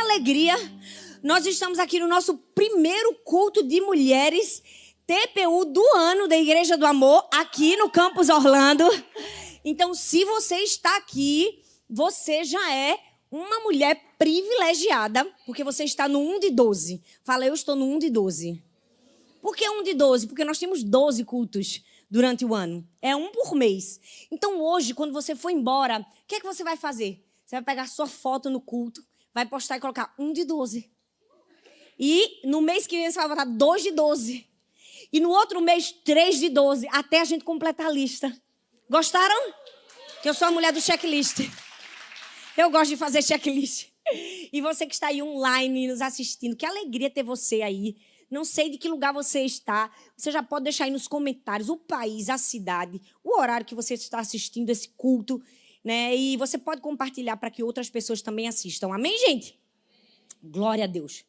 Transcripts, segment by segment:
alegria. Nós estamos aqui no nosso primeiro culto de mulheres TPU do ano da Igreja do Amor, aqui no Campus Orlando. Então, se você está aqui, você já é uma mulher privilegiada, porque você está no 1 de 12. Fala, eu estou no 1 de 12. Por que 1 de 12? Porque nós temos 12 cultos durante o ano. É um por mês. Então, hoje, quando você for embora, o que é que você vai fazer? Você vai pegar sua foto no culto, vai postar e colocar 1 de 12. E no mês que vem você vai botar 2 de 12. E no outro mês, 3 de 12, até a gente completar a lista. Gostaram? Que eu sou a mulher do checklist. Eu gosto de fazer checklist. E você que está aí online nos assistindo, que alegria ter você aí. Não sei de que lugar você está. Você já pode deixar aí nos comentários o país, a cidade, o horário que você está assistindo esse culto, né? E você pode compartilhar para que outras pessoas também assistam. Amém, gente? Glória a Deus.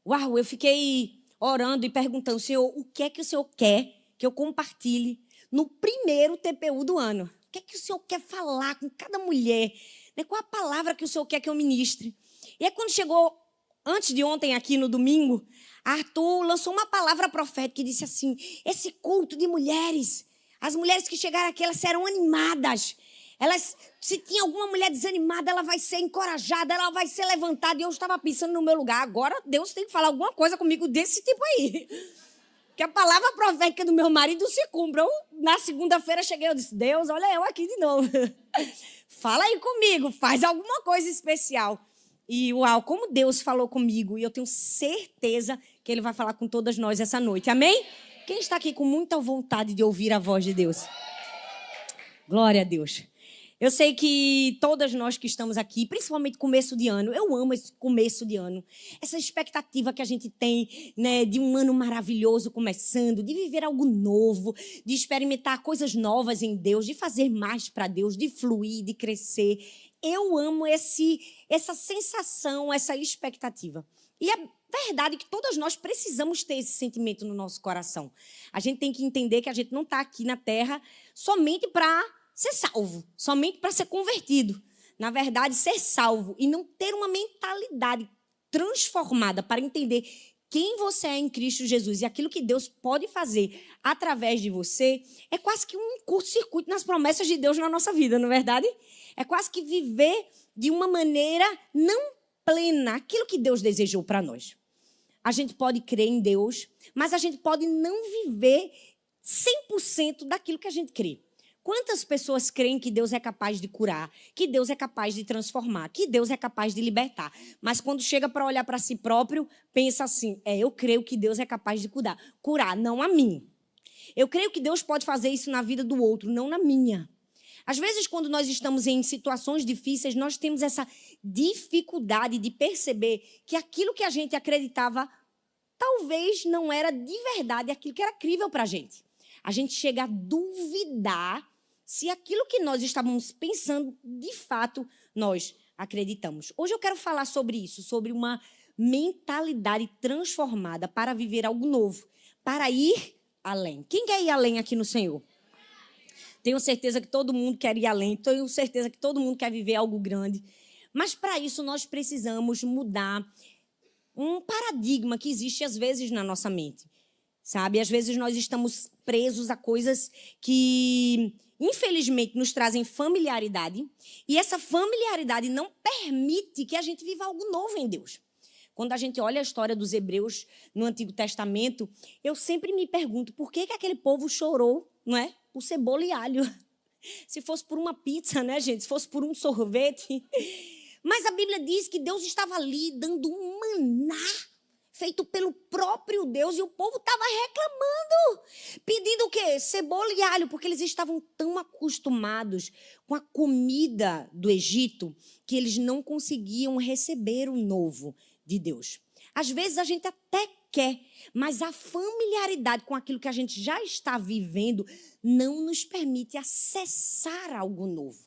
Uau, eu fiquei orando e perguntando, Senhor, o que é que o Senhor quer que eu compartilhe no primeiro TPU do ano? O que é que o Senhor quer falar com cada mulher? Né? Qual a palavra que o Senhor quer que eu ministre? E aí, quando chegou, antes de ontem, aqui no domingo, Arthur lançou uma palavra profética e disse assim, esse culto de mulheres, as mulheres que chegaram aqui, elas serão animadas. Elas, se tinha alguma mulher desanimada, ela vai ser encorajada, ela vai ser levantada. E eu estava pensando no meu lugar, agora Deus tem que falar alguma coisa comigo desse tipo aí. Que a palavra profética do meu marido se cumpra. Na segunda-feira cheguei, eu disse, Deus, olha eu aqui de novo. Fala aí comigo, faz alguma coisa especial. E uau, como Deus falou comigo. E eu tenho certeza que Ele vai falar com todas nós essa noite. Amém? Quem está aqui com muita vontade de ouvir a voz de Deus? Glória a Deus. Eu sei que todas nós que estamos aqui, principalmente começo de ano, eu amo esse começo de ano. Essa expectativa que a gente tem, né, de um ano maravilhoso começando, de viver algo novo, de experimentar coisas novas em Deus, de fazer mais para Deus, de fluir, de crescer. Eu amo essa sensação, essa expectativa. E é verdade que todas nós precisamos ter esse sentimento no nosso coração. A gente tem que entender que a gente não está aqui na Terra somente para ser salvo, somente para ser convertido. Na verdade, ser salvo e não ter uma mentalidade transformada para entender quem você é em Cristo Jesus e aquilo que Deus pode fazer através de você, é quase que um curto-circuito nas promessas de Deus na nossa vida, não é verdade? É quase que viver de uma maneira não plena aquilo que Deus desejou para nós. A gente pode crer em Deus, mas a gente pode não viver 100% daquilo que a gente crê. Quantas pessoas creem que Deus é capaz de curar, que Deus é capaz de transformar, que Deus é capaz de libertar, mas quando chega para olhar para si próprio, pensa assim, eu creio que Deus é capaz de curar, não a mim. Eu creio que Deus pode fazer isso na vida do outro, não na minha. Às vezes, quando nós estamos em situações difíceis, nós temos essa dificuldade de perceber que aquilo que a gente acreditava talvez não era de verdade aquilo que era crível para a gente. A gente chega a duvidar se aquilo que nós estávamos pensando, de fato, nós acreditamos. Hoje eu quero falar sobre isso, sobre uma mentalidade transformada para viver algo novo, para ir além. Quem quer ir além aqui no Senhor? Tenho certeza que todo mundo quer ir além, tenho certeza que todo mundo quer viver algo grande. Mas para isso nós precisamos mudar um paradigma que existe às vezes na nossa mente. Sabe, às vezes nós estamos presos a coisas que, infelizmente, nos trazem familiaridade. E essa familiaridade não permite que a gente viva algo novo em Deus. Quando a gente olha a história dos hebreus no Antigo Testamento, eu sempre me pergunto por que aquele povo chorou, não é? Por cebola e alho. Se fosse por uma pizza, né, gente? Se fosse por um sorvete. Mas a Bíblia diz que Deus estava ali dando um maná feito pelo próprio Deus, e o povo estava reclamando, pedindo o quê? Cebola e alho, porque eles estavam tão acostumados com a comida do Egito que eles não conseguiam receber o novo de Deus. Às vezes a gente até quer, mas a familiaridade com aquilo que a gente já está vivendo não nos permite acessar algo novo.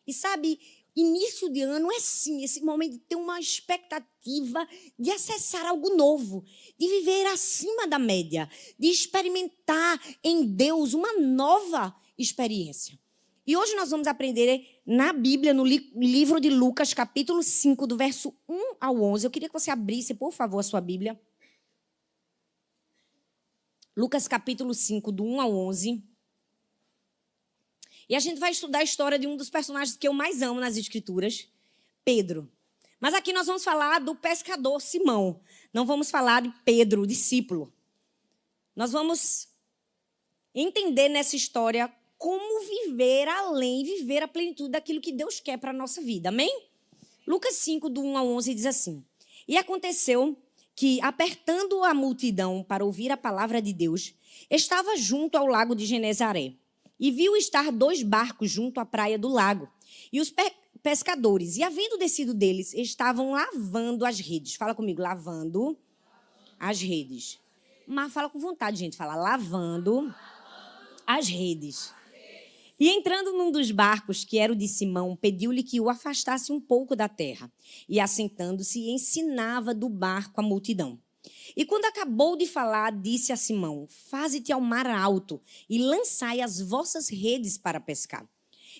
E sabe, início de ano é sim, esse momento de ter uma expectativa de acessar algo novo, de viver acima da média, de experimentar em Deus uma nova experiência. E hoje nós vamos aprender na Bíblia, no livro de Lucas, capítulo 5, do verso 1 ao 11. Eu queria que você abrisse, por favor, a sua Bíblia. Lucas, capítulo 5, do 1 ao 11. E a gente vai estudar a história de um dos personagens que eu mais amo nas Escrituras, Pedro. Mas aqui nós vamos falar do pescador Simão. Não vamos falar de Pedro, o discípulo. Nós vamos entender nessa história como viver além, viver a plenitude daquilo que Deus quer para a nossa vida. Amém? Lucas 5, do 1 ao 11, diz assim: E aconteceu que, apertando a multidão para ouvir a palavra de Deus, estava junto ao lago de Genezaré, e viu estar 2 barcos junto à praia do lago. E os pescadores, e havendo descido deles, estavam lavando as redes. Fala comigo, lavando as redes. Mas fala com vontade, gente. Fala, lavando as redes. E entrando num dos barcos, que era o de Simão, pediu-lhe que o afastasse um pouco da terra. E assentando-se, ensinava do barco a multidão. E quando acabou de falar, disse a Simão: Faze-te ao mar alto e lançai as vossas redes para pescar.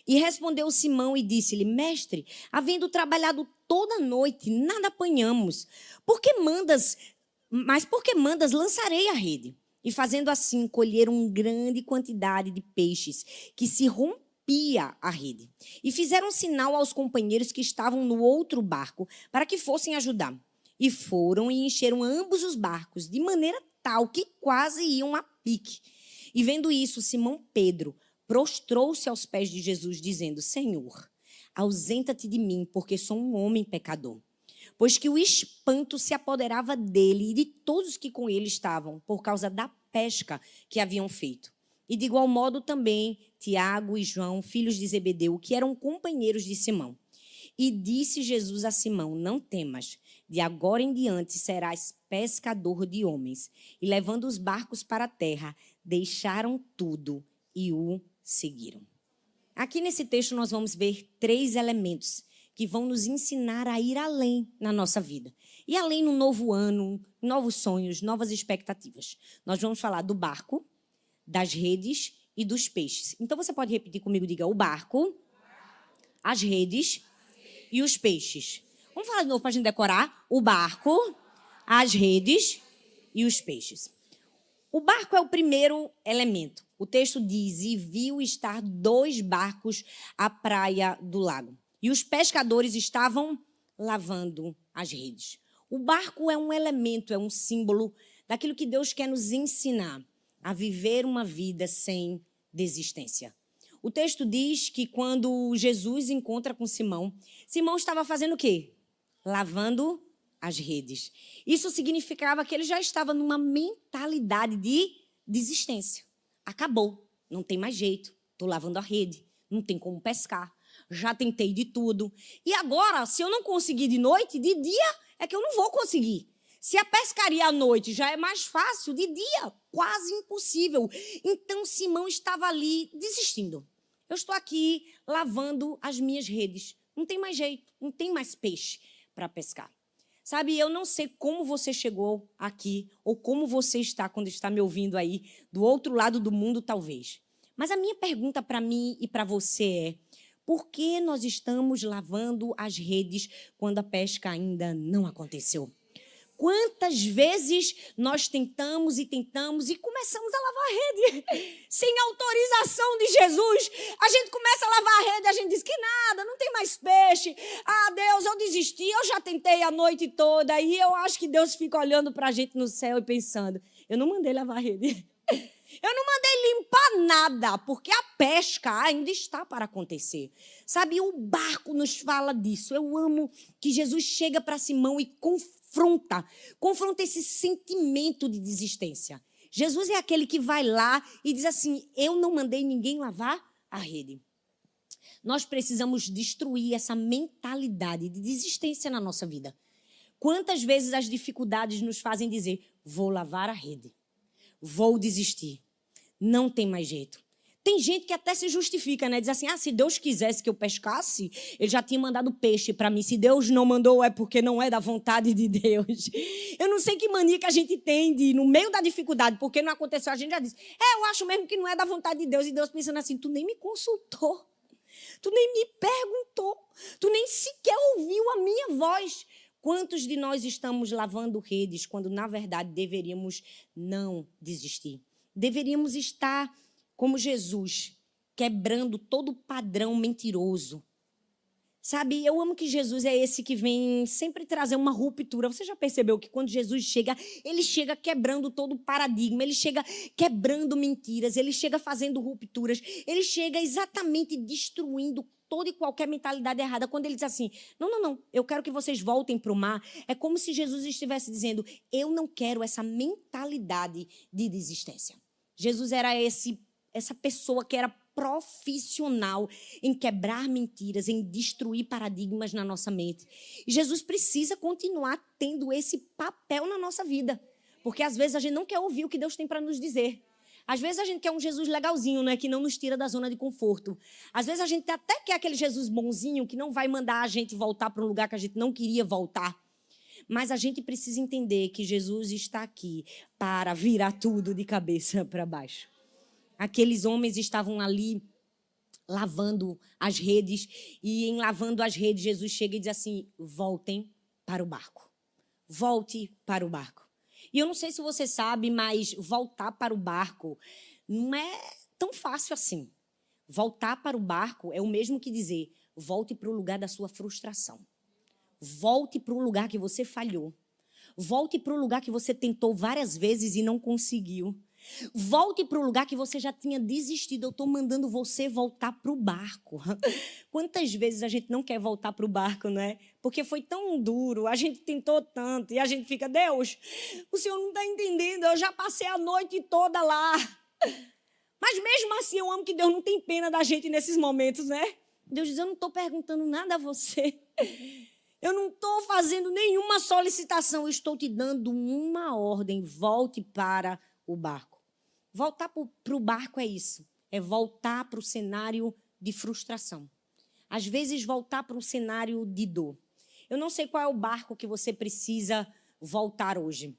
E respondeu Simão e disse-lhe: Mestre, havendo trabalhado toda a noite, nada apanhamos. Por que mandas lançarei a rede? E fazendo assim, colheram grande quantidade de peixes, que se rompia a rede. E fizeram sinal aos companheiros que estavam no outro barco, para que fossem ajudar. E foram e encheram ambos os barcos, de maneira tal que quase iam a pique. E vendo isso, Simão Pedro prostrou-se aos pés de Jesus, dizendo: Senhor, ausenta-te de mim, porque sou um homem pecador. Pois que o espanto se apoderava dele e de todos que com ele estavam, por causa da pesca que haviam feito. E de igual modo também Tiago e João, filhos de Zebedeu, que eram companheiros de Simão. E disse Jesus a Simão: Não temas, de agora em diante serás pescador de homens. E levando os barcos para a terra, deixaram tudo e o seguiram. Aqui nesse texto nós vamos ver 3 elementos que vão nos ensinar a ir além na nossa vida. E além no novo ano, novos sonhos, novas expectativas. Nós vamos falar do barco, das redes e dos peixes. Então você pode repetir comigo, diga: o barco, as redes e os peixes. Vamos falar de novo para a gente decorar? O barco, as redes e os peixes. O barco é o primeiro elemento. O texto diz: e viu estar 2 barcos à praia do lago. E os pescadores estavam lavando as redes. O barco é um elemento, é um símbolo daquilo que Deus quer nos ensinar, a viver uma vida sem desistência. O texto diz que quando Jesus encontra com Simão, Simão estava fazendo o quê? Lavando as redes. Isso significava que ele já estava numa mentalidade de desistência. Acabou, não tem mais jeito, estou lavando a rede, não tem como pescar. Já tentei de tudo. E agora, se eu não conseguir de noite, de dia é que eu não vou conseguir. Se a pescaria à noite já é mais fácil, de dia, quase impossível. Então, Simão estava ali desistindo. Eu estou aqui lavando as minhas redes. Não tem mais jeito, não tem mais peixe para pescar. Sabe, eu não sei como você chegou aqui ou como você está quando está me ouvindo aí do outro lado do mundo, talvez. Mas a minha pergunta para mim e para você é: por que nós estamos lavando as redes quando a pesca ainda não aconteceu? Quantas vezes nós tentamos e começamos a lavar a rede sem autorização de Jesus? A gente começa a lavar a rede, a gente diz que nada, não tem mais peixe. Ah, Deus, eu desisti, eu já tentei a noite toda. E eu acho que Deus fica olhando para a gente no céu e pensando: eu não mandei lavar a rede. Eu não mandei limpar nada, porque a pesca ainda está para acontecer. Sabe, o barco nos fala disso. Eu amo que Jesus chega para Simão e confronta esse sentimento de desistência. Jesus é aquele que vai lá e diz assim: eu não mandei ninguém lavar a rede. Nós precisamos destruir essa mentalidade de desistência na nossa vida. Quantas vezes as dificuldades nos fazem dizer: vou lavar a rede, vou desistir, não tem mais jeito. Tem gente que até se justifica, né? Diz assim: se Deus quisesse que eu pescasse, ele já tinha mandado peixe para mim. Se Deus não mandou, é porque não é da vontade de Deus. Eu não sei que mania que a gente tem de, no meio da dificuldade, porque não aconteceu, a gente já diz: eu acho mesmo que não é da vontade de Deus. E Deus pensando assim: tu nem me consultou. Tu nem me perguntou. Tu nem sequer ouviu a minha voz. Quantos de nós estamos lavando redes quando, na verdade, deveríamos não desistir? Deveríamos estar como Jesus, quebrando todo o padrão mentiroso. Sabe, eu amo que Jesus é esse que vem sempre trazer uma ruptura. Você já percebeu que quando Jesus chega, ele chega quebrando todo o paradigma, ele chega quebrando mentiras, ele chega fazendo rupturas, ele chega exatamente destruindo toda e qualquer mentalidade errada. Quando ele diz assim, não, eu quero que vocês voltem para o mar, é como se Jesus estivesse dizendo, eu não quero essa mentalidade de desistência. Jesus era essa pessoa que era profissional em quebrar mentiras, em destruir paradigmas na nossa mente. E Jesus precisa continuar tendo esse papel na nossa vida, porque às vezes a gente não quer ouvir o que Deus tem para nos dizer. Às vezes a gente quer um Jesus legalzinho, né, que não nos tira da zona de conforto. Às vezes a gente até quer aquele Jesus bonzinho que não vai mandar a gente voltar para um lugar que a gente não queria voltar. Mas a gente precisa entender que Jesus está aqui para virar tudo de cabeça para baixo. Aqueles homens estavam ali lavando as redes, e em lavando as redes, Jesus chega e diz assim, voltem para o barco. Volte para o barco. E eu não sei se você sabe, mas voltar para o barco não é tão fácil assim. Voltar para o barco é o mesmo que dizer, volte para o lugar da sua frustração. Volte para o lugar que você falhou. Volte para o lugar que você tentou várias vezes e não conseguiu. Volte para o lugar que você já tinha desistido. Eu estou mandando você voltar para o barco. Quantas vezes a gente não quer voltar para o barco, não é? Porque foi tão duro, a gente tentou tanto e a gente fica, Deus, o Senhor não está entendendo, eu já passei a noite toda lá. Mas mesmo assim eu amo que Deus não tem pena da gente nesses momentos, né? Deus diz, eu não estou perguntando nada a você. Eu não estou fazendo nenhuma solicitação, eu estou te dando uma ordem, volte para o barco. Voltar para o barco é isso, é voltar para o cenário de frustração. Às vezes, voltar para um cenário de dor. Eu não sei qual é o barco que você precisa voltar hoje.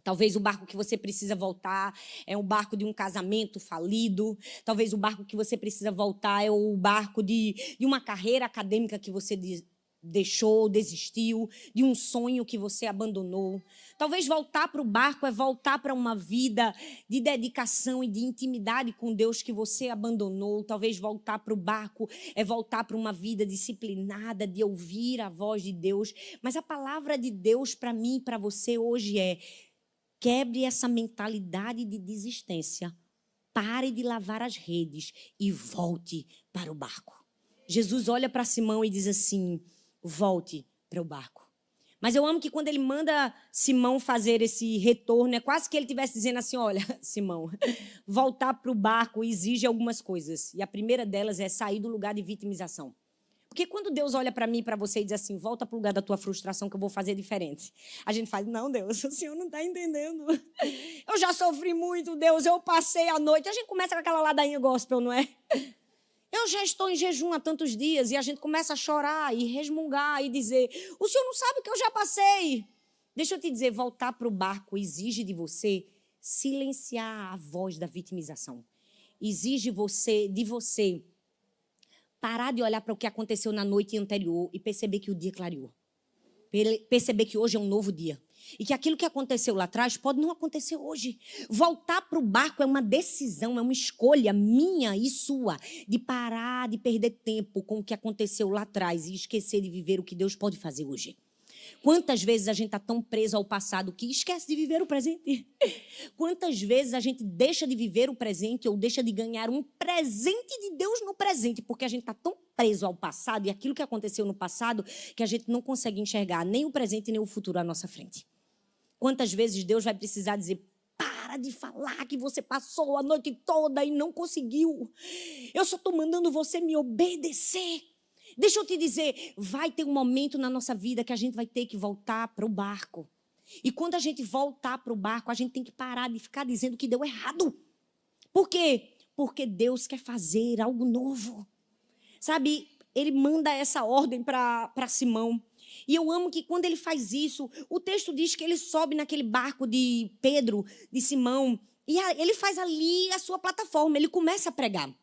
Talvez o barco que você precisa voltar é o barco de um casamento falido. Talvez o barco que você precisa voltar é o barco de uma carreira acadêmica que você deixou, desistiu, de um sonho que você abandonou. Talvez voltar para o barco é voltar para uma vida de dedicação e de intimidade com Deus que você abandonou. Talvez voltar para o barco é voltar para uma vida disciplinada, de ouvir a voz de Deus. Mas a palavra de Deus para mim e para você hoje é: quebre essa mentalidade de desistência. Pare de lavar as redes e volte para o barco. Jesus olha para Simão e diz assim: volte para o barco. Mas eu amo que quando ele manda Simão fazer esse retorno, é quase que ele estivesse dizendo assim, olha, Simão, voltar para o barco exige algumas coisas. E a primeira delas é sair do lugar de vitimização. Porque quando Deus olha para mim e para você e diz assim, volta para o lugar da tua frustração que eu vou fazer diferente. A gente faz, não, Deus, o Senhor não está entendendo. Eu já sofri muito, Deus, eu passei a noite. A gente começa com aquela ladainha gospel, não é? Eu já estou em jejum há tantos dias e a gente começa a chorar e resmungar e dizer, o Senhor não sabe o que eu já passei. Deixa eu te dizer, voltar para o barco exige de você silenciar a voz da vitimização. Exige de você parar de olhar para o que aconteceu na noite anterior e perceber que o dia clareou. Perceber que hoje é um novo dia. E que aquilo que aconteceu lá atrás pode não acontecer hoje. Voltar para o barco é uma decisão, é uma escolha minha e sua de parar de perder tempo com o que aconteceu lá atrás e esquecer de viver o que Deus pode fazer hoje. Quantas vezes a gente está tão preso ao passado que esquece de viver o presente? Quantas vezes a gente deixa de viver o presente ou deixa de ganhar um presente de Deus no presente porque a gente está tão preso ao passado e aquilo que aconteceu no passado que a gente não consegue enxergar nem o presente nem o futuro à nossa frente. Quantas vezes Deus vai precisar dizer, para de falar que você passou a noite toda e não conseguiu. Eu só estou mandando você me obedecer. Deixa eu te dizer, vai ter um momento na nossa vida que a gente vai ter que voltar para o barco. E quando a gente voltar para o barco, a gente tem que parar de ficar dizendo que deu errado. Por quê? Porque Deus quer fazer algo novo. Sabe, ele manda essa ordem para Simão. E eu amo que quando ele faz isso, o texto diz que ele sobe naquele barco de Pedro, de Simão, e ele faz ali a sua plataforma, ele começa a pregar.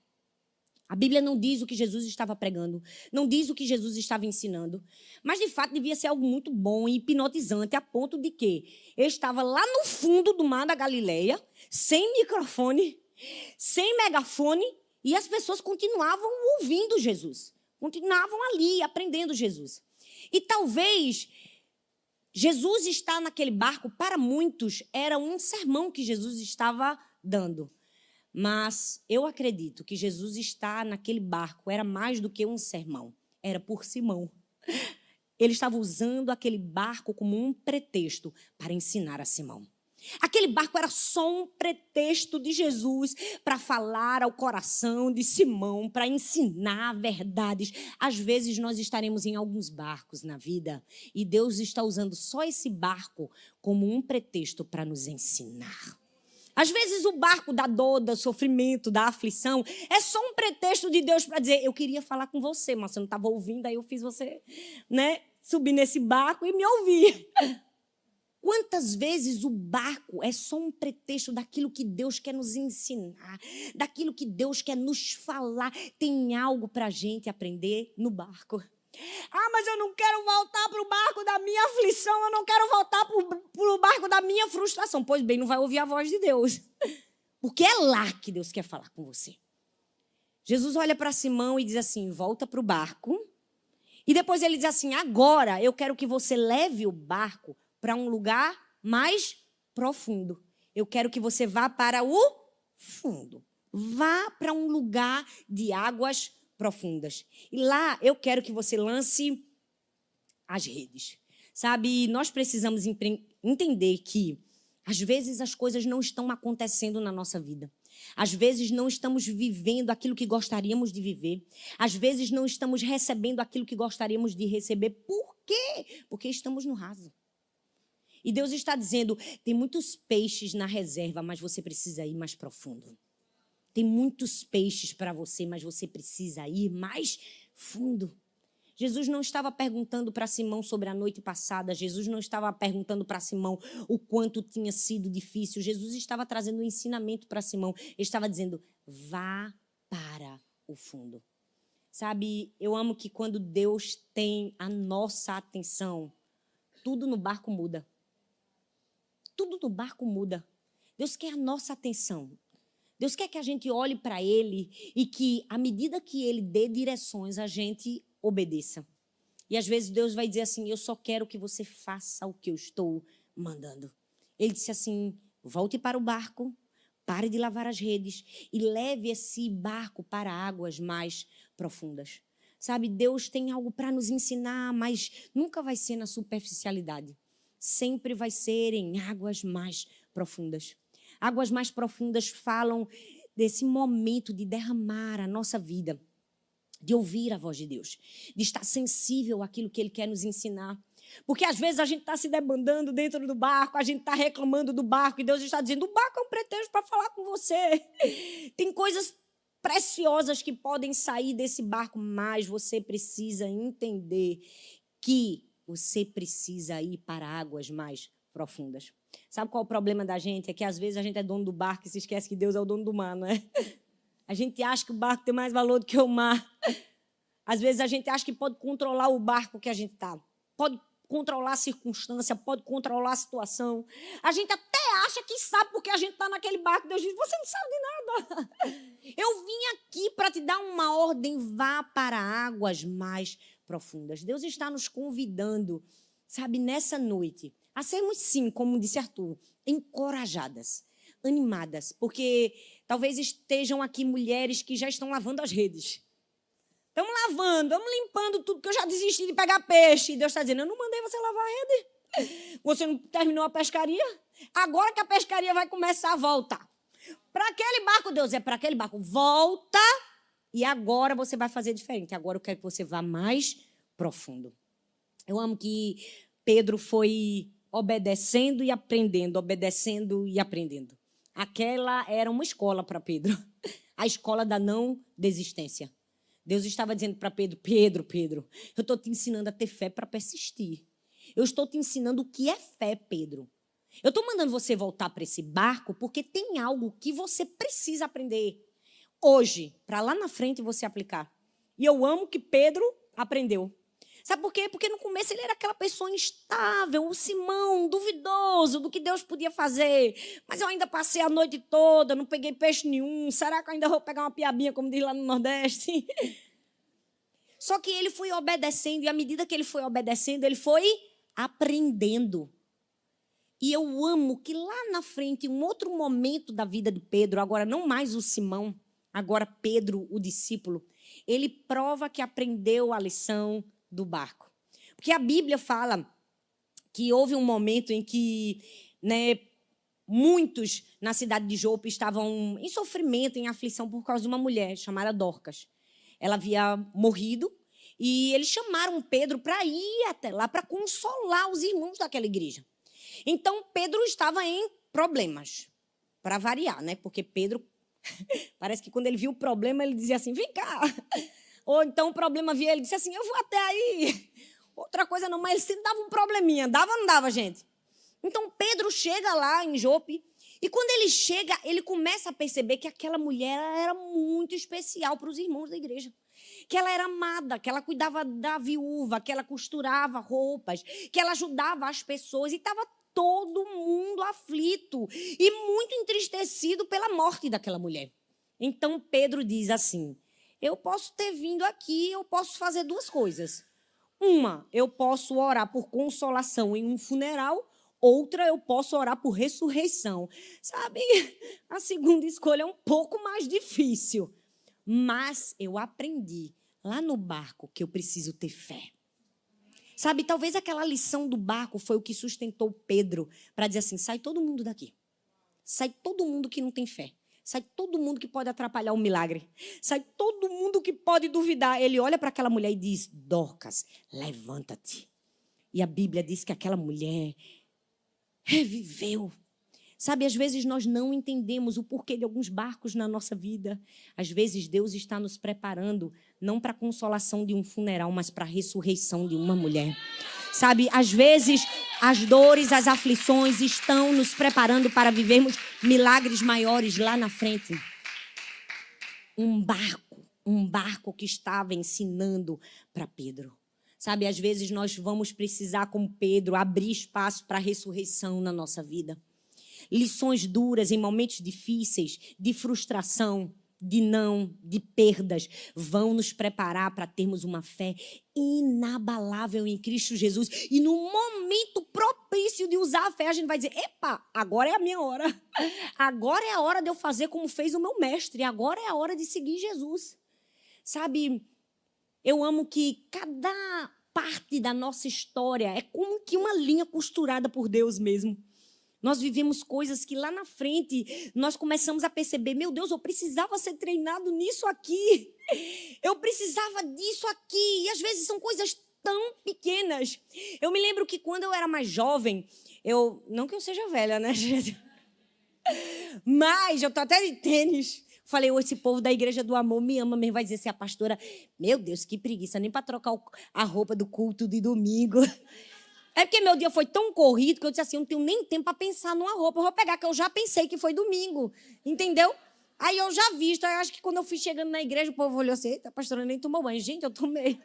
A Bíblia não diz o que Jesus estava pregando, não diz o que Jesus estava ensinando, mas de fato devia ser algo muito bom e hipnotizante, a ponto de que ele estava lá no fundo do mar da Galileia, sem microfone, sem megafone, e as pessoas continuavam ouvindo Jesus, continuavam ali aprendendo Jesus. E talvez Jesus estar naquele barco, para muitos, era um sermão que Jesus estava dando. Mas eu acredito que Jesus estar naquele barco era mais do que um sermão, era por Simão. Ele estava usando aquele barco como um pretexto para ensinar a Simão. Aquele barco era só um pretexto de Jesus para falar ao coração de Simão, para ensinar verdades. Às vezes nós estaremos em alguns barcos na vida e Deus está usando só esse barco como um pretexto para nos ensinar. Às vezes o barco da dor, do sofrimento, da aflição, é só um pretexto de Deus para dizer, eu queria falar com você, mas você não estava ouvindo, aí eu fiz você, subir nesse barco e me ouvir. Quantas vezes o barco é só um pretexto daquilo que Deus quer nos ensinar, daquilo que Deus quer nos falar. Tem algo para a gente aprender no barco. Ah, mas eu não quero voltar para o barco da minha aflição, eu não quero voltar para o barco da minha frustração. Pois bem, não vai ouvir a voz de Deus, porque é lá que Deus quer falar com você. Jesus olha para Simão e diz assim, volta para o barco. E depois ele diz assim, agora eu quero que você leve o barco para um lugar mais profundo. Eu quero que você vá para o fundo. Vá para um lugar de águas profundas. E lá eu quero que você lance as redes. Sabe, nós precisamos entender que às vezes as coisas não estão acontecendo na nossa vida. Às vezes não estamos vivendo aquilo que gostaríamos de viver. Às vezes não estamos recebendo aquilo que gostaríamos de receber. Por quê? Porque estamos no raso. E Deus está dizendo, tem muitos peixes na reserva, mas você precisa ir mais profundo. Tem muitos peixes para você, mas você precisa ir mais fundo. Jesus não estava perguntando para Simão sobre a noite passada. Jesus não estava perguntando para Simão o quanto tinha sido difícil. Jesus estava trazendo um ensinamento para Simão. Ele estava dizendo, vá para o fundo. Sabe, eu amo que quando Deus tem a nossa atenção, tudo no barco muda. Tudo no barco muda. Deus quer a nossa atenção. Deus quer que a gente olhe para Ele e que, à medida que Ele dê direções, a gente obedeça. E às vezes Deus vai dizer assim, eu só quero que você faça o que eu estou mandando. Ele disse assim, volte para o barco, pare de lavar as redes e leve esse barco para águas mais profundas. Sabe, Deus tem algo para nos ensinar, mas nunca vai ser na superficialidade. Sempre vai ser em águas mais profundas. Águas mais profundas falam desse momento de derramar a nossa vida, de ouvir a voz de Deus, de estar sensível àquilo que Ele quer nos ensinar. Porque às vezes a gente está se debandando dentro do barco, a gente está reclamando do barco e Deus está dizendo, o barco é um pretexto para falar com você. Tem coisas preciosas que podem sair desse barco, mas você precisa entender que você precisa ir para águas mais profundas. Sabe qual é o problema da gente? É que às vezes a gente é dono do barco e se esquece que Deus é o dono do mar, não é? A gente acha que o barco tem mais valor do que o mar. Às vezes a gente acha que pode controlar o barco que a gente está. Pode controlar a circunstância, pode controlar a situação. A gente até acha que sabe porque a gente está naquele barco. Deus diz, você não sabe de nada. Eu vim aqui para te dar uma ordem, vá para águas mais profundas. Deus está nos convidando, sabe, nessa noite, a sermos, sim, como disse Arthur, encorajadas, animadas, porque talvez estejam aqui mulheres que já estão lavando as redes. Estamos lavando, estamos limpando tudo, que eu já desisti de pegar peixe. E Deus está dizendo, eu não mandei você lavar a rede. Você não terminou a pescaria? Agora que a pescaria vai começar a voltar. Para aquele barco, Deus, é para aquele barco. Volta e agora você vai fazer diferente. Agora eu quero que você vá mais profundo. Eu amo que Pedro foi obedecendo e aprendendo, obedecendo e aprendendo. Aquela era uma escola para Pedro. A escola da não desistência. Deus estava dizendo para Pedro, Pedro, eu estou te ensinando a ter fé para persistir. Eu estou te ensinando o que é fé, Pedro. Eu estou mandando você voltar para esse barco porque tem algo que você precisa aprender. hoje, para lá na frente você aplicar. E eu amo que Pedro aprendeu. Sabe por quê? Porque no começo ele era aquela pessoa instável, o Simão, duvidoso do que Deus podia fazer. Mas eu ainda passei a noite toda, não peguei peixe nenhum. Será que eu ainda vou pegar uma piabinha, como diz lá no Nordeste? Só que ele foi obedecendo, e à medida que ele foi obedecendo, ele foi aprendendo. E eu amo que lá na frente, em um outro momento da vida de Pedro, agora não mais o Simão, agora Pedro, o discípulo, ele prova que aprendeu a lição do barco. Porque a Bíblia fala que houve um momento em que, né, muitos na cidade de Jope estavam em sofrimento, em aflição por causa de uma mulher chamada Dorcas. Ela havia morrido e eles chamaram Pedro para ir até lá para consolar os irmãos daquela igreja. Então, Pedro estava em problemas, para variar, né? Porque Pedro, parece que quando ele viu o problema, ele dizia assim, vem cá. Ou então o problema via, ele disse assim, eu vou até aí. Outra coisa não, mas ele sempre dava um probleminha. Dava ou não dava, gente? Então, Pedro chega lá em Jope, e quando ele chega, ele começa a perceber que aquela mulher era muito especial para os irmãos da igreja. Que ela era amada, que ela cuidava da viúva, que ela costurava roupas, que ela ajudava as pessoas, e estava todo mundo aflito e muito entristecido pela morte daquela mulher. Então Pedro diz assim, eu posso ter vindo aqui, eu posso fazer duas coisas. Uma, eu posso orar por consolação em um funeral, outra, eu posso orar por ressurreição. Sabe, a segunda escolha é um pouco mais difícil, mas eu aprendi lá no barco que eu preciso ter fé. Sabe, talvez aquela lição do barco foi o que sustentou Pedro para dizer assim, sai todo mundo daqui. Sai todo mundo que não tem fé. Sai todo mundo que pode atrapalhar o milagre. Sai todo mundo que pode duvidar. Ele olha para aquela mulher e diz, Dorcas, levanta-te. E a Bíblia diz que aquela mulher reviveu. Sabe, às vezes nós não entendemos o porquê de alguns barcos na nossa vida. Às vezes Deus está nos preparando, não para a consolação de um funeral, mas para a ressurreição de uma mulher. Sabe, às vezes as dores, as aflições estão nos preparando para vivermos milagres maiores lá na frente. Um barco que estava ensinando para Pedro. Sabe, às vezes nós vamos precisar, como Pedro, abrir espaço para a ressurreição na nossa vida. Lições duras em momentos difíceis, de frustração, de não, de perdas, vão nos preparar para termos uma fé inabalável em Cristo Jesus. E no momento propício de usar a fé, a gente vai dizer, epa, agora é a minha hora. Agora é a hora de eu fazer como fez o meu mestre. Agora é a hora de seguir Jesus. Sabe, eu amo que cada parte da nossa história é como que uma linha costurada por Deus mesmo. Nós vivemos coisas que lá na frente nós começamos a perceber, meu Deus, eu precisava ser treinado nisso aqui. Eu precisava disso aqui. E às vezes são coisas tão pequenas. Eu me lembro que quando eu era mais jovem, não que eu seja velha, né, gente? Mas eu tô até de tênis. Falei, esse povo da Igreja do Amor me ama mesmo. Vai dizer assim, a pastora, meu Deus, que preguiça, nem para trocar a roupa do culto de domingo. É porque meu dia foi tão corrido que eu disse assim, eu não tenho nem tempo para pensar numa roupa. Eu vou pegar, que eu já pensei que foi domingo. Entendeu? Aí eu já visto. Aí eu acho que quando eu fui chegando na igreja, o povo olhou assim, eita, a pastora nem tomou banho. Gente, eu tomei.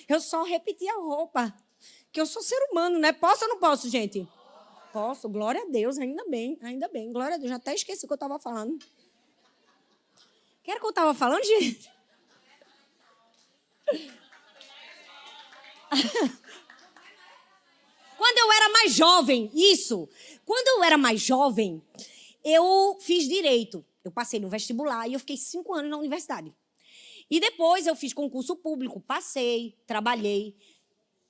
Eu só repeti a roupa. Que eu sou ser humano, né? Posso ou não posso, gente? Posso. Glória a Deus. Ainda bem. Ainda bem. Glória a Deus. Já até esqueci o que eu estava falando. Que era o que eu estava falando, gente? Quando eu era mais jovem, quando eu era mais jovem, eu fiz direito. Eu passei no vestibular e eu fiquei 5 anos na universidade. E depois eu fiz concurso público, passei, trabalhei.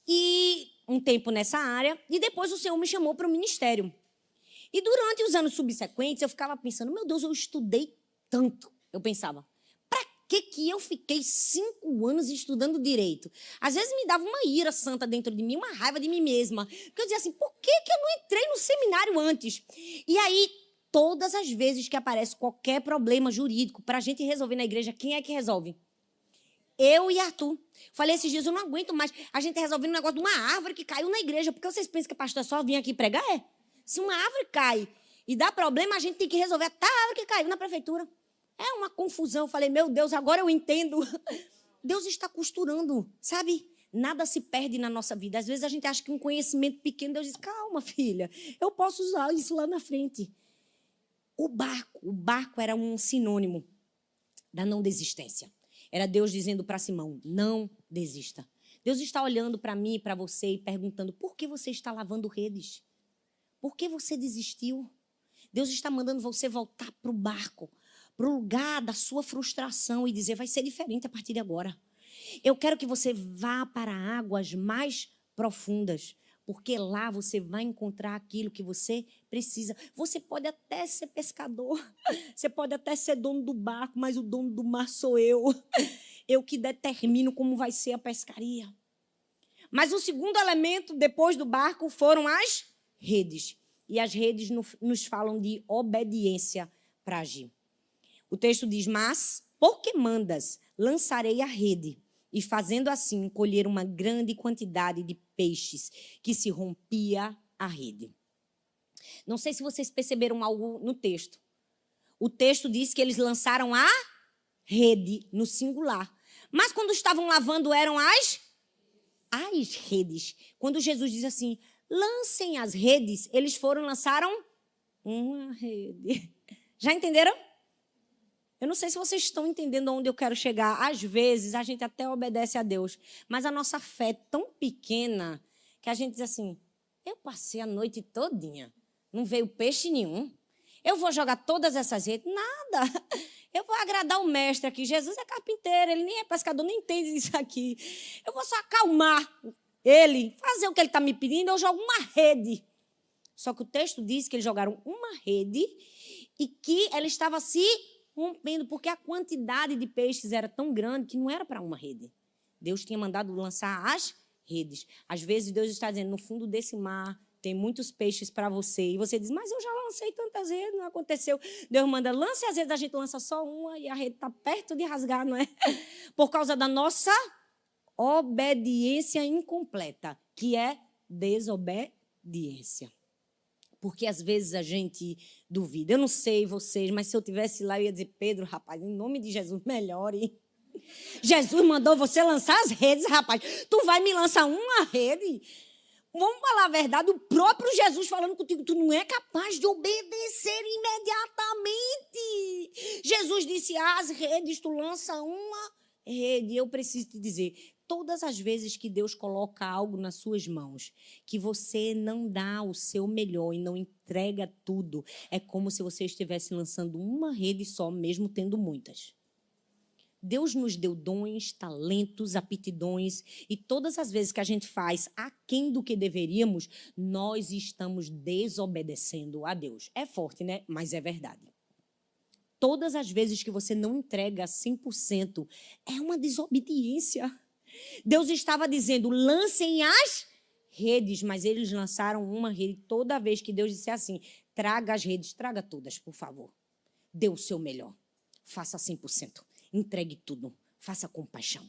E um tempo nessa área. E depois o Senhor me chamou para o ministério. E durante os anos subsequentes, eu ficava pensando, meu Deus, eu estudei tanto. Eu pensava, que eu fiquei 5 anos estudando direito? Às vezes me dava uma ira santa dentro de mim, uma raiva de mim mesma. Porque eu dizia assim, por que eu não entrei no seminário antes? E aí, todas as vezes que aparece qualquer problema jurídico para a gente resolver na igreja, quem é que resolve? Eu e Arthur. Falei esses dias, eu não aguento mais a gente resolvendo um negócio de uma árvore que caiu na igreja. Porque vocês pensam que a pastora só vinha aqui pregar? Se uma árvore cai e dá problema, a gente tem que resolver até a árvore que caiu na prefeitura. É uma confusão. Eu falei, meu Deus, agora eu entendo. Deus está costurando, sabe? Nada se perde na nossa vida. Às vezes a gente acha que um conhecimento pequeno, Deus diz, calma, filha, eu posso usar isso lá na frente. O barco era um sinônimo da não desistência. Era Deus dizendo para Simão, não desista. Deus está olhando para mim e para você e perguntando, por que você está lavando redes? Por que você desistiu? Deus está mandando você voltar para o barco, para o lugar da sua frustração e dizer, vai ser diferente a partir de agora. Eu quero que você vá para águas mais profundas, porque lá você vai encontrar aquilo que você precisa. Você pode até ser pescador, você pode até ser dono do barco, mas o dono do mar sou eu. Eu que determino como vai ser a pescaria. Mas o segundo elemento, depois do barco, foram as redes. E as redes nos falam de obediência para agir. O texto diz, mas, porque mandas, lançarei a rede. E fazendo assim, colher uma grande quantidade de peixes, que se rompia a rede. Não sei se vocês perceberam algo no texto. O texto diz que eles lançaram a rede no singular. Mas quando estavam lavando, eram as redes. Quando Jesus diz assim, lancem as redes, eles lançaram uma rede. Já entenderam? Eu não sei se vocês estão entendendo onde eu quero chegar. Às vezes, a gente até obedece a Deus, mas a nossa fé é tão pequena que a gente diz assim, eu passei a noite todinha, não veio peixe nenhum. Eu vou jogar todas essas redes? Nada. Eu vou agradar o mestre aqui. Jesus é carpinteiro, ele nem é pescador, nem entende isso aqui. Eu vou só acalmar ele, fazer o que ele está me pedindo, eu jogo uma rede. Só que o texto diz que eles jogaram uma rede e que ela estava se rompendo, porque a quantidade de peixes era tão grande que não era para uma rede. Deus tinha mandado lançar as redes. Às vezes Deus está dizendo, no fundo desse mar tem muitos peixes para você. E você diz, mas eu já lancei tantas redes, não aconteceu. Deus manda, lance as redes, a gente lança só uma e a rede está perto de rasgar, não é? Por causa da nossa obediência incompleta, que é desobediência. Porque às vezes a gente duvida. Eu não sei vocês, mas se eu estivesse lá, eu ia dizer, Pedro, rapaz, em nome de Jesus, melhore. Jesus mandou você lançar as redes, rapaz. Tu vai me lançar uma rede? Vamos falar a verdade, o próprio Jesus falando contigo, tu não é capaz de obedecer imediatamente. Jesus disse, as redes, tu lança uma rede. Eu preciso te dizer, todas as vezes que Deus coloca algo nas suas mãos, que você não dá o seu melhor e não entrega tudo, é como se você estivesse lançando uma rede só, mesmo tendo muitas. Deus nos deu dons, talentos, aptidões, e todas as vezes que a gente faz aquém do que deveríamos, nós estamos desobedecendo a Deus. É forte, né? Mas é verdade. Todas as vezes que você não entrega 100%, é uma desobediência. Deus estava dizendo, lancem as redes, mas eles lançaram uma rede. Toda vez que Deus disse assim, traga as redes, traga todas, por favor. Dê o seu melhor. Faça 100%. Entregue tudo. Faça com paixão.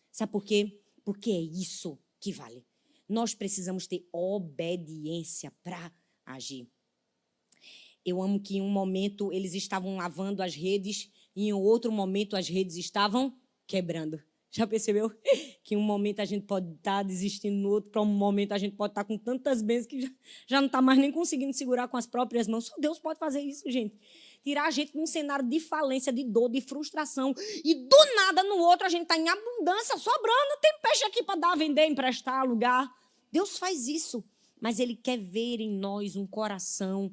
Sabe por quê? Porque é isso que vale. Nós precisamos ter obediência para agir. Eu amo que em um momento eles estavam lavando as redes e em outro momento as redes estavam quebrando. Já percebeu? Que em um momento a gente pode estar desistindo, no outro, para um momento a gente pode estar com tantas bênçãos que já não está mais nem conseguindo segurar com as próprias mãos. Só Deus pode fazer isso, gente. Tirar a gente de um cenário de falência, de dor, de frustração. E do nada, no outro, a gente está em abundância, sobrando. Tem peixe aqui para dar, vender, emprestar, alugar. Deus faz isso. Mas Ele quer ver em nós um coração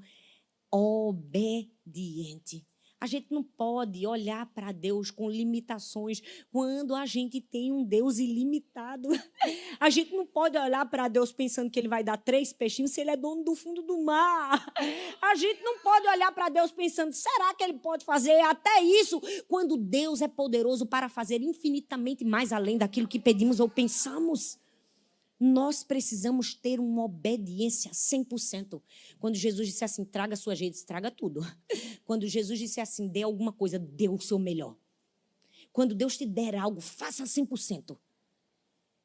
obediente. A gente não pode olhar para Deus com limitações quando a gente tem um Deus ilimitado. A gente não pode olhar para Deus pensando que Ele vai dar 3 peixinhos se Ele é dono do fundo do mar. A gente não pode olhar para Deus pensando, será que Ele pode fazer até isso? Quando Deus é poderoso para fazer infinitamente mais além daquilo que pedimos ou pensamos. Nós precisamos ter uma obediência 100%. Quando Jesus disse assim, traga suas redes, traga tudo. Quando Jesus disse assim, dê alguma coisa, dê o seu melhor. Quando Deus te der algo, faça 100%.